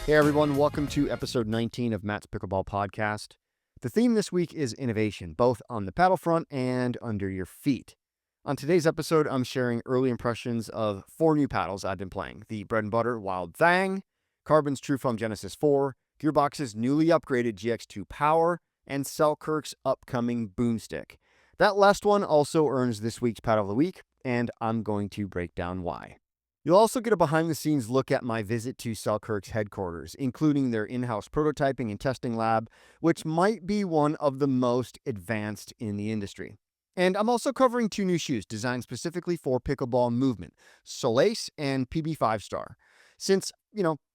Hey everyone, welcome to episode 19 of Matt's Pickleball Podcast. The theme this week is innovation, both on the paddle front and under your feet. On today's episode, I'm sharing early impressions of 4 new paddles I've been playing. The bread and butter Wild Thang, Carbon's TruFoam Genesis 4, Gearbox's newly upgraded GX2 Power, and Selkirk's upcoming Boomstik. That last one also earns this week's Paddle of the Week, and I'm going to break down why. You'll also get a behind-the-scenes look at my visit to Selkirk's headquarters, including their in-house prototyping and testing lab, which might be one of the most advanced in the industry. And I'm also covering 2 new shoes designed specifically for pickleball movement, Solase and PB5Star, since,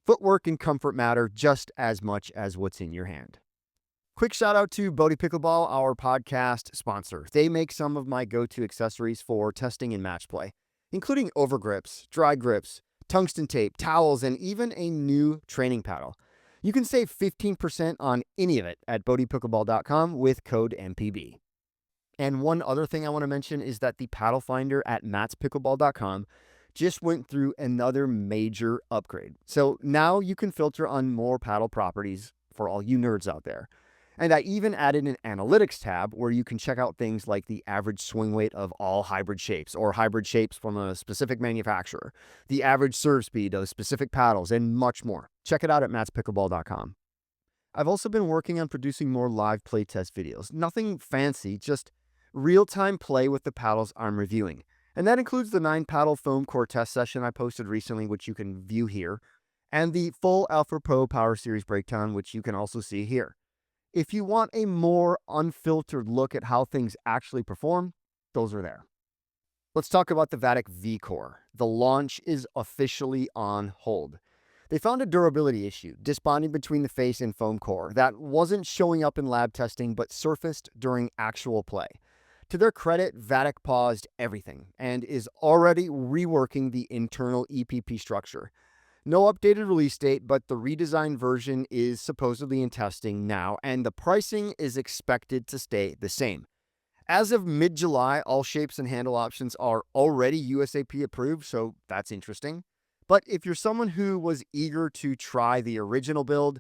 footwork and comfort matter just as much as what's in your hand. Quick shout out to Bodhi Pickleball, our podcast sponsor. They make some of my go-to accessories for testing and match play, including overgrips, dry grips, tungsten tape, towels, and even a new training paddle. You can save 15% on any of it at bodhipickleball.com with code MPB. And one other thing I want to mention is that the paddle finder at mattspickleball.com just went through another major upgrade. So now you can filter on more paddle properties for all you nerds out there. And I even added an analytics tab where you can check out things like the average swing weight of all hybrid shapes or hybrid shapes from a specific manufacturer, the average serve speed of specific paddles, and much more. Check it out at mattspickleball.com. I've also been working on producing more live playtest videos. Nothing fancy, just real-time play with the paddles I'm reviewing. And that includes the 9-paddle foam core test session I posted recently, which you can view here, and the full Alpha Pro Power Series breakdown, which you can also see here. If you want a more unfiltered look at how things actually perform, those are there. Let's talk about the Vatic V-Core. The launch is officially on hold. They found a durability issue, disbonding between the face and foam core, that wasn't showing up in lab testing but surfaced during actual play. To their credit, Vatic paused everything and is already reworking the internal EPP structure. No updated release date, but the redesigned version is supposedly in testing now, and the pricing is expected to stay the same. As of mid-July, all shapes and handle options are already USAP approved, so that's interesting. But if you're someone who was eager to try the original build,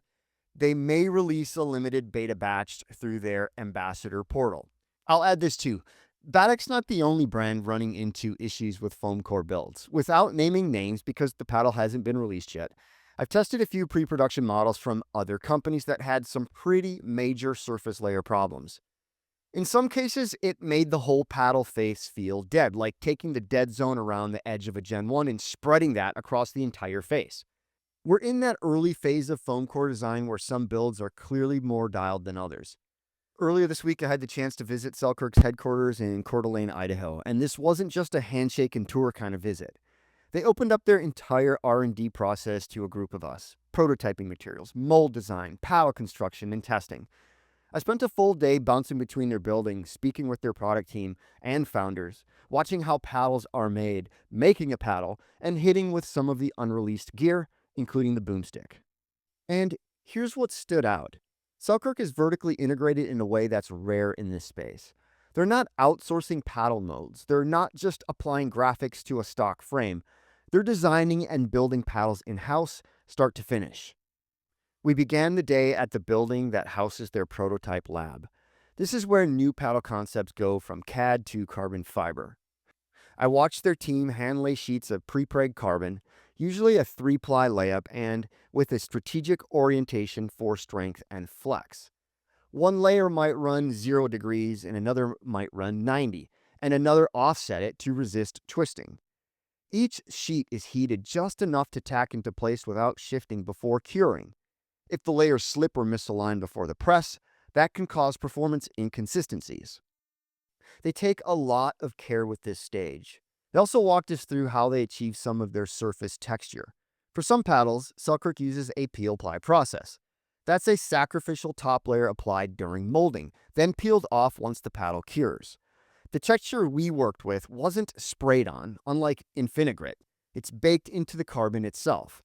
they may release a limited beta batch through their ambassador portal. I'll add this too. Vatic's not the only brand running into issues with foam core builds. Without naming names because the paddle hasn't been released yet, I've tested a few pre-production models from other companies that had some pretty major surface layer problems. In some cases, it made the whole paddle face feel dead, like taking the dead zone around the edge of a Gen 1 and spreading that across the entire face. We're in that early phase of foam core design where some builds are clearly more dialed than others. Earlier this week, I had the chance to visit Selkirk's headquarters in Coeur d'Alene, Idaho, and this wasn't just a handshake and tour kind of visit. They opened up their entire R&D process to a group of us, prototyping materials, mold design, paddle construction, and testing. I spent a full day bouncing between their buildings, speaking with their product team and founders, watching how paddles are made, making a paddle, and hitting with some of the unreleased gear, including the Boomstik. And here's what stood out. Selkirk is vertically integrated in a way that's rare in this space. They're not outsourcing paddle modes. They're not just applying graphics to a stock frame. They're designing and building paddles in-house, start to finish. We began the day at the building that houses their prototype lab. This is where new paddle concepts go from CAD to carbon fiber. I watched their team hand-lay sheets of pre-preg carbon, usually a 3-ply layup, and with a strategic orientation for strength and flex. One layer might run 0 degrees and another might run 90, and another offset it to resist twisting. Each sheet is heated just enough to tack into place without shifting before curing. If the layers slip or misalign before the press, that can cause performance inconsistencies. They take a lot of care with this stage. They also walked us through how they achieve some of their surface texture. For some paddles, Selkirk uses a peel-ply process. That's a sacrificial top layer applied during molding, then peeled off once the paddle cures. The texture we worked with wasn't sprayed on, unlike Infinigrit. It's baked into the carbon itself.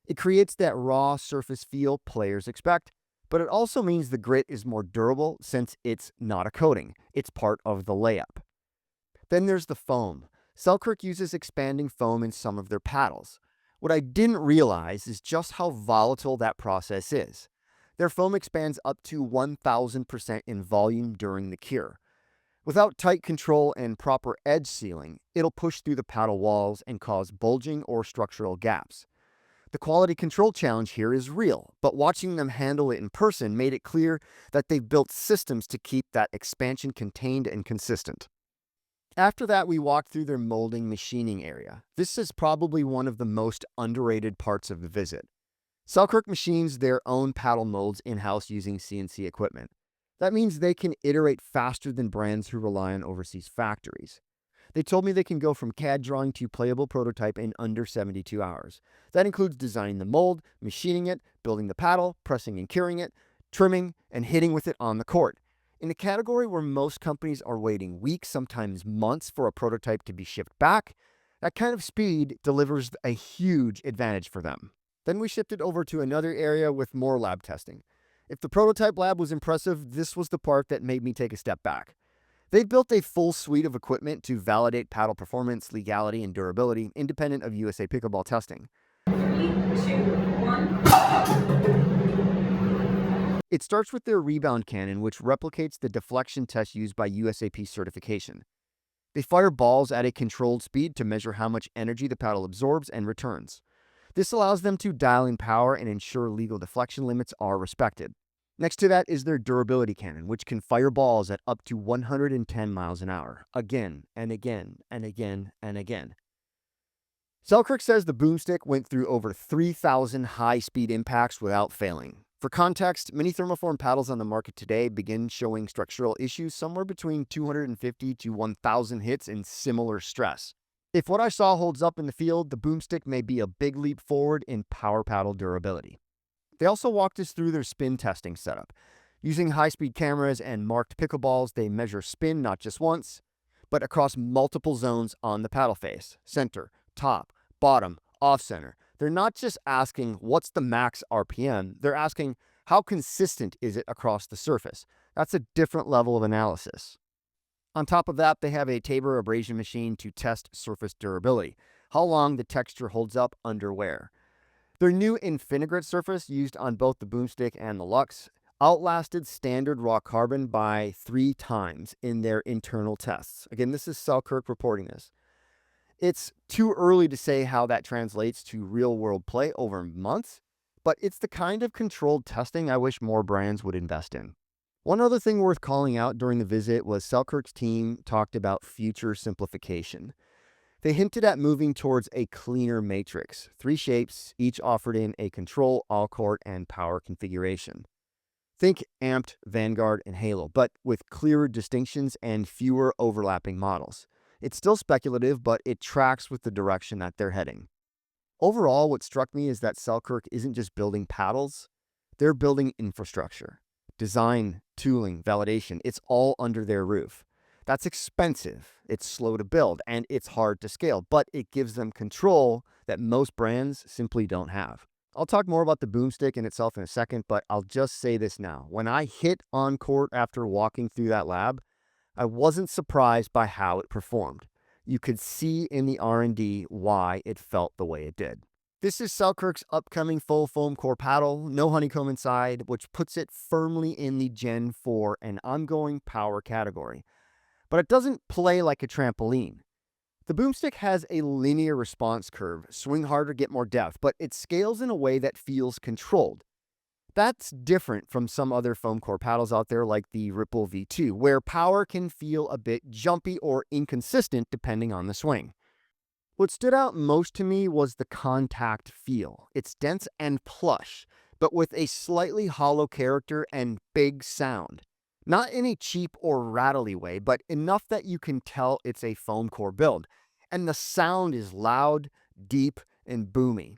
It creates that raw surface feel players expect, but it also means the grit is more durable since it's not a coating. It's part of the layup. Then there's the foam. Selkirk uses expanding foam in some of their paddles. What I didn't realize is just how volatile that process is. Their foam expands up to 1000% in volume during the cure. Without tight control and proper edge sealing, it'll push through the paddle walls and cause bulging or structural gaps. The quality control challenge here is real, but watching them handle it in person made it clear that they've built systems to keep that expansion contained and consistent. After that, we walked through their molding machining area. This is probably one of the most underrated parts of the visit. Selkirk machines their own paddle molds in-house using CNC equipment. That means they can iterate faster than brands who rely on overseas factories. They told me they can go from CAD drawing to playable prototype in under 72 hours. That includes designing the mold, machining it, building the paddle, pressing and curing it, trimming, and hitting with it on the court. In a category where most companies are waiting weeks, sometimes months, for a prototype to be shipped back, that kind of speed delivers a huge advantage for them. Then we shifted over to another area with more lab testing. If the prototype lab was impressive, this was the part that made me take a step back. They've built a full suite of equipment to validate paddle performance, legality, and durability, independent of USA Pickleball testing. 3, 2, 1. It starts with their rebound cannon, which replicates the deflection test used by USAP certification. They fire balls at a controlled speed to measure how much energy the paddle absorbs and returns. This allows them to dial in power and ensure legal deflection limits are respected. Next to that is their durability cannon, which can fire balls at up to 110 miles an hour, again and again and again and again. Selkirk says the Boomstik went through over 3,000 high-speed impacts without failing. For context, many thermoform paddles on the market today begin showing structural issues somewhere between 250 to 1,000 hits in similar stress. If what I saw holds up in the field, the Boomstik may be a big leap forward in power paddle durability. They also walked us through their spin testing setup. Using high-speed cameras and marked pickleballs, they measure spin not just once, but across multiple zones on the paddle face: center, top, bottom, off-center. They're not just asking what's the max RPM, they're asking how consistent is it across the surface. That's a different level of analysis. On top of that, they have a Tabor abrasion machine to test surface durability, how long the texture holds up under wear. Their new Infinigrit surface, used on both the Boomstik and the Lux, outlasted standard raw carbon by 3 times in their internal tests. Again, this is Selkirk reporting this. It's too early to say how that translates to real-world play over months, but it's the kind of controlled testing I wish more brands would invest in. One other thing worth calling out during the visit was Selkirk's team talked about future simplification. They hinted at moving towards a cleaner matrix, 3 shapes, each offered in a control, all-court, and power configuration. Think Amped, Vanguard, and Halo, but with clearer distinctions and fewer overlapping models. It's still speculative, but it tracks with the direction that they're heading. Overall, what struck me is that Selkirk isn't just building paddles, they're building infrastructure. Design, tooling, validation, it's all under their roof. That's expensive, it's slow to build, and it's hard to scale, but it gives them control that most brands simply don't have. I'll talk more about the Boomstik in itself in a second, but I'll just say this now. When I hit on court after walking through that lab, I wasn't surprised by how it performed. You could see in the R&D why it felt the way it did. This is Selkirk's upcoming full foam core paddle, no honeycomb inside, which puts it firmly in the Gen 4 and ongoing power category. But it doesn't play like a trampoline. The Boomstik has a linear response curve, swing harder, get more depth, but it scales in a way that feels controlled. That's different from some other foam core paddles out there like the Ripple V2, where power can feel a bit jumpy or inconsistent depending on the swing. What stood out most to me was the contact feel. It's dense and plush, but with a slightly hollow character and big sound. Not in a cheap or rattly way, but enough that you can tell it's a foam core build. And the sound is loud, deep, and boomy.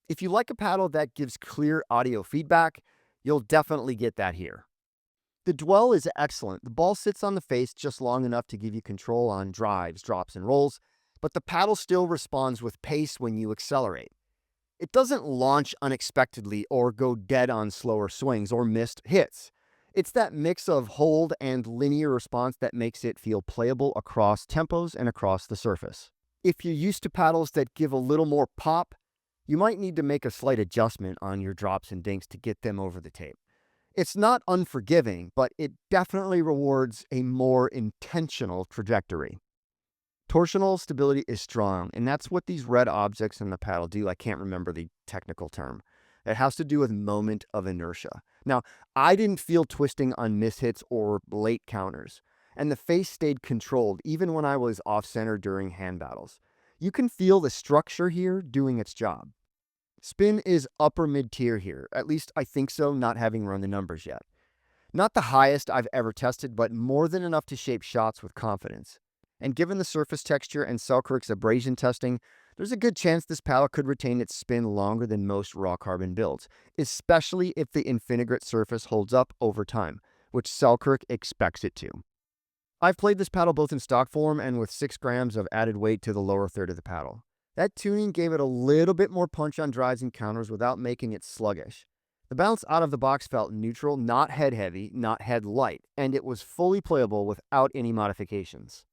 If you like a paddle that gives clear audio feedback, you'll definitely get that here. The dwell is excellent. The ball sits on the face just long enough to give you control on drives, drops, and rolls, but the paddle still responds with pace when you accelerate. It doesn't launch unexpectedly or go dead on slower swings or missed hits. It's that mix of hold and linear response that makes it feel playable across tempos and across the surface. If you're used to paddles that give a little more pop, you might need to make a slight adjustment on your drops and dinks to get them over the tape. It's not unforgiving, but it definitely rewards a more intentional trajectory. Torsional stability is strong, and that's what these red objects in the paddle do. I can't remember the technical term. It has to do with moment of inertia. Now, I didn't feel twisting on mishits or late counters, and the face stayed controlled even when I was off-center during hand battles. You can feel the structure here doing its job. Spin is upper mid-tier here, at least I think so, not having run the numbers yet. Not the highest I've ever tested, but more than enough to shape shots with confidence. And given the surface texture and Selkirk's abrasion testing, there's a good chance this paddle could retain its spin longer than most raw carbon builds, especially if the Infinigrit surface holds up over time, which Selkirk expects it to. I've played this paddle both in stock form and with 6 grams of added weight to the lower third of the paddle. That tuning gave it a little bit more punch on drives and counters without making it sluggish. The bounce out of the box felt neutral, not head heavy, not head light, and it was fully playable without any modifications.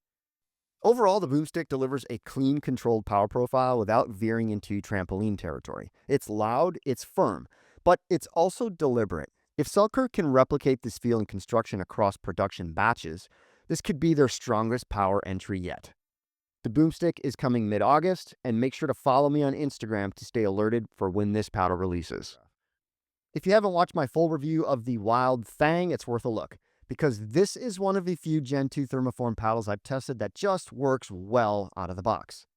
Overall, the Boomstik delivers a clean, controlled power profile without veering into trampoline territory. It's loud, it's firm, but it's also deliberate. If Selkirk can replicate this feel in construction across production batches, this could be their strongest power entry yet. The Boomstik is coming mid-August, and make sure to follow me on Instagram to stay alerted for when this paddle releases. If you haven't watched my full review of the Wild Thang, it's worth a look, because this is one of the few Gen 2 thermoform paddles I've tested that just works well out of the box.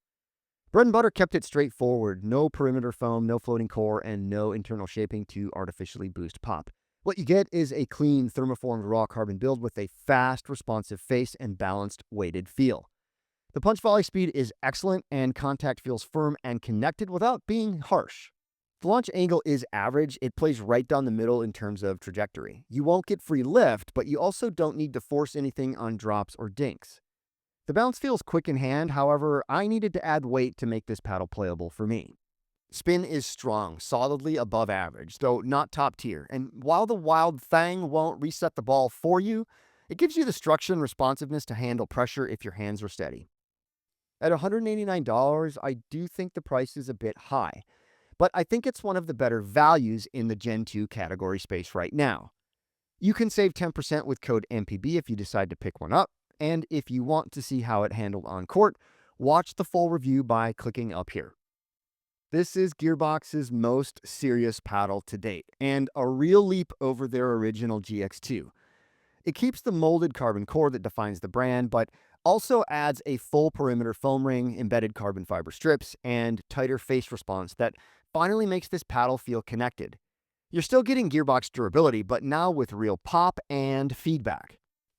Bread and Butter kept it straightforward, no perimeter foam, no floating core, and no internal shaping to artificially boost pop. What you get is a clean thermoformed raw carbon build with a fast, responsive face and balanced, weighted feel. The punch volley speed is excellent and contact feels firm and connected without being harsh. The launch angle is average. It plays right down the middle in terms of trajectory. You won't get free lift, but you also don't need to force anything on drops or dinks. The bounce feels quick in hand, however, I needed to add weight to make this paddle playable for me. Spin is strong, solidly above average, though not top tier, and while the Wild Thang won't reset the ball for you, it gives you the structure and responsiveness to handle pressure if your hands are steady. At $189, I do think the price is a bit high, but I think it's one of the better values in the Gen 2 category space right now. You can save 10% with code MPB if you decide to pick one up, and if you want to see how it handled on court, watch the full review by clicking up here. This is Gearbox's most serious paddle to date, and a real leap over their original GX2. It keeps the molded carbon core that defines the brand, but also adds a full perimeter foam ring, embedded carbon fiber strips, and tighter face response that finally makes this paddle feel connected. You're still getting Gearbox durability, but now with real pop and feedback.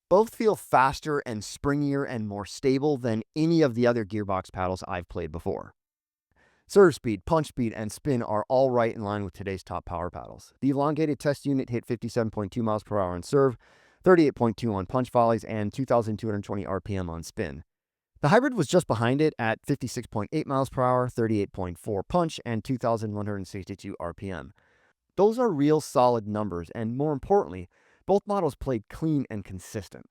Both feel faster and springier and more stable than any of the other Gearbox paddles I've played before. Serve speed, punch speed, and spin are all right in line with today's top power paddles. The elongated test unit hit 57.2 miles per hour on serve, 38.2 on punch volleys, and 2,220 RPM on spin. The hybrid was just behind it at 56.8 miles per hour, 38.4 punch, and 2,162 RPM. Those are real solid numbers, and more importantly, both models played clean and consistent.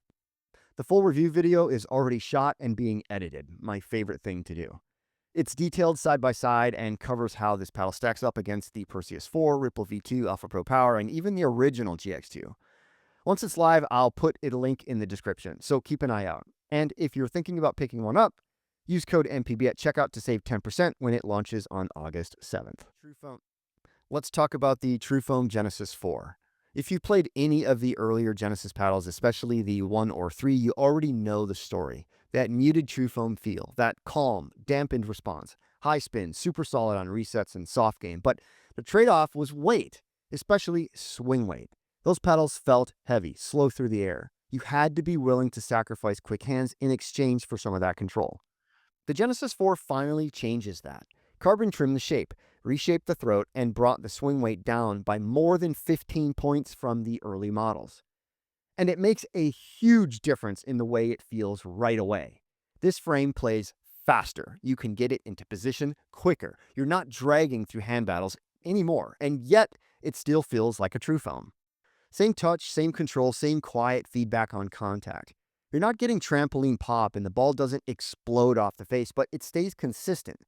The full review video is already shot and being edited, my favorite thing to do. It's detailed side by side and covers how this paddle stacks up against the Perseus 4, Ripple V2, Alpha Pro Power, and even the original GX2. Once it's live, I'll put a link in the description, so keep an eye out. And if you're thinking about picking one up, use code MPB at checkout to save 10% when it launches on August 7th. TruFoam. Let's talk about the TruFoam Genesis 4. If you played any of the earlier Genesis paddles, especially the 1 or 3, you already know the story. That muted TruFoam feel, that calm, dampened response, high spin, super solid on resets and soft game. But the trade-off was weight, especially swing weight. Those paddles felt heavy, slow through the air. You had to be willing to sacrifice quick hands in exchange for some of that control. The Genesis 4 finally changes that. Carbon trimmed the shape, reshaped the throat, and brought the swing weight down by more than 15 points from the early models. And it makes a huge difference in the way it feels right away. This frame plays faster. You can get it into position quicker. You're not dragging through hand battles anymore, and yet it still feels like a TruFoam. Same touch, same control, same quiet feedback on contact. You're not getting trampoline pop and the ball doesn't explode off the face, but it stays consistent.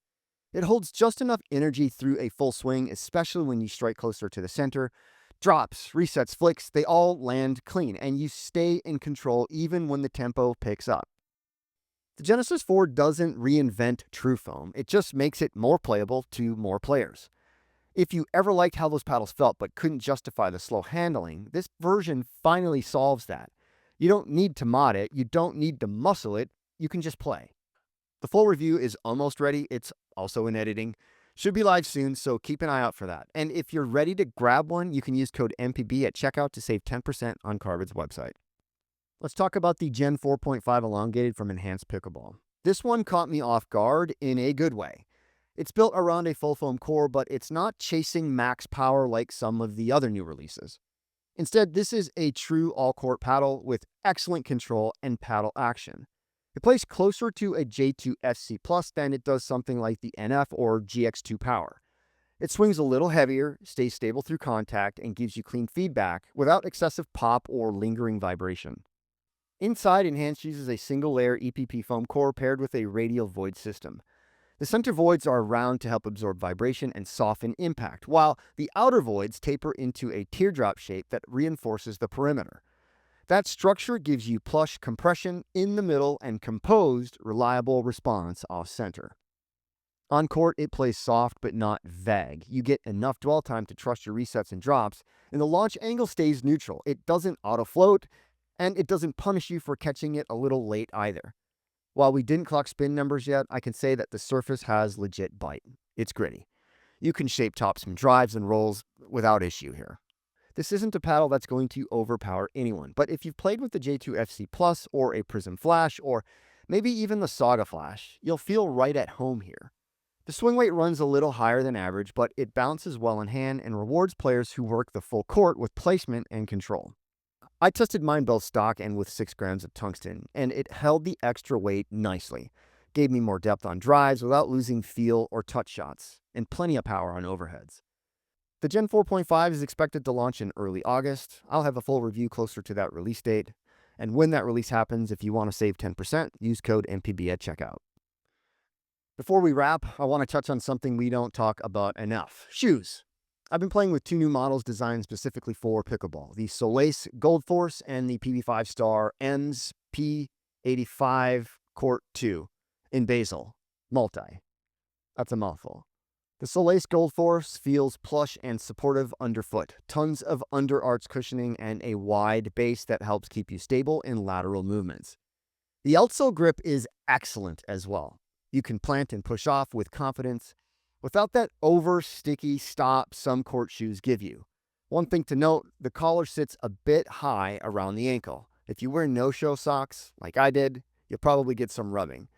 It holds just enough energy through a full swing, especially when you strike closer to the center. Drops, resets, flicks, they all land clean, and you stay in control even when the tempo picks up. The Genesis 4 doesn't reinvent TruFoam, it just makes it more playable to more players. If you ever liked how those paddles felt but couldn't justify the slow handling, this version finally solves that. You don't need to mod it, you don't need to muscle it, you can just play. The full review is almost ready, it's also in editing. Should be live soon, so keep an eye out for that. And if you're ready to grab one, you can use code MPB at checkout to save 10% on Carbon's website. Let's talk about the Gen 4.5 elongated from Enhanced Pickleball. This one caught me off guard in a good way. It's built around a full foam core, but it's not chasing max power like some of the other new releases. Instead, this is a true all-court paddle with excellent control and paddle action. It plays closer to a J2 SC Plus than it does something like the NF or GX2 Power. It swings a little heavier, stays stable through contact, and gives you clean feedback without excessive pop or lingering vibration. Inside, Enhanced uses a single-layer EPP foam core paired with a radial void system. The center voids are round to help absorb vibration and soften impact, while the outer voids taper into a teardrop shape that reinforces the perimeter. That structure gives you plush compression in the middle and composed, reliable response off-center. On court, it plays soft but not vague. You get enough dwell time to trust your resets and drops, and the launch angle stays neutral. It doesn't auto-float, and it doesn't punish you for catching it a little late either. While we didn't clock spin numbers yet, I can say that the surface has legit bite. It's gritty. You can shape topspin drives and rolls without issue here. This isn't a paddle that's going to overpower anyone, but if you've played with the J2 FC Plus or a Prism Flash or maybe even the Saga Flash, you'll feel right at home here. The swing weight runs a little higher than average, but it bounces well in hand and rewards players who work the full court with placement and control. I tested mine both stock and with 6 grams of tungsten, and it held the extra weight nicely. Gave me more depth on drives without losing feel or touch shots, and plenty of power on overheads. The Gen 4.5 is expected to launch in early August. I'll have a full review closer to that release date. And when that release happens, if you want to save 10%, use code MPB at checkout. Before we wrap, I want to touch on something we don't talk about enough: shoes. I've been playing with 2 new models designed specifically for pickleball, the Solase Gold Force and the PB5Star M's P85 Court 2 in Basel, multi. That's a mouthful. The Solase Gold Force feels plush and supportive underfoot, tons of under-arch cushioning and a wide base that helps keep you stable in lateral movements. The outsole grip is excellent as well. You can plant and push off with confidence, without that over-sticky stop some court shoes give you. One thing to note, the collar sits a bit high around the ankle. If you wear no-show socks, like I did, you'll probably get some rubbing.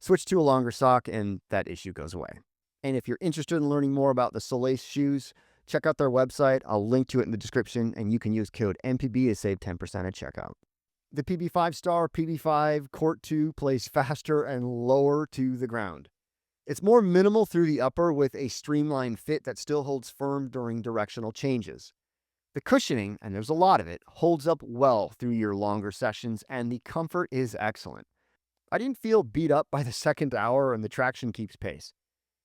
Switch to a longer sock and that issue goes away. And if you're interested in learning more about the Solase shoes, check out their website. I'll link to it in the description, and you can use code MPB to save 10% at checkout. The PB5Star PB5 Court 2 plays faster and lower to the ground. It's more minimal through the upper with a streamlined fit that still holds firm during directional changes. The cushioning, and there's a lot of it, holds up well through your longer sessions, and the comfort is excellent. I didn't feel beat up by the second hour, and the traction keeps pace.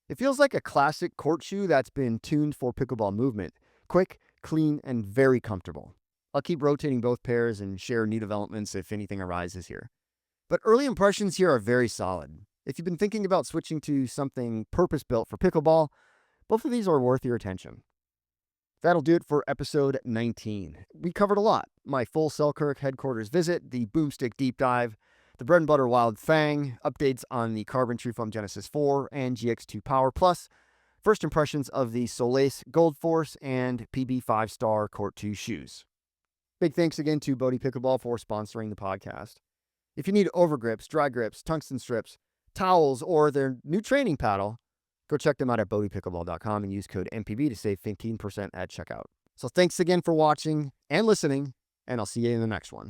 It feels like a classic court shoe that's been tuned for pickleball movement. Quick, clean, and very comfortable. I'll keep rotating both pairs and share new developments if anything arises here. But early impressions here are very solid. If you've been thinking about switching to something purpose-built for pickleball, both of these are worth your attention. That'll do it for episode 19. We covered a lot. My full Selkirk headquarters visit, the Boomstik deep dive, the bread and butter wild Thang, updates on the Carbon TruFoam Genesis 4 and GX2 Power, plus first impressions of the Solase Gold Force and PB5Star Court 2 shoes. Big thanks again to Bodhi Pickleball for sponsoring the podcast. If you need overgrips, dry grips, tungsten strips, towels, or their new training paddle, go check them out at bodhipickleball.com and use code MPB to save 15% at checkout. So thanks again for watching and listening, and I'll see you in the next one.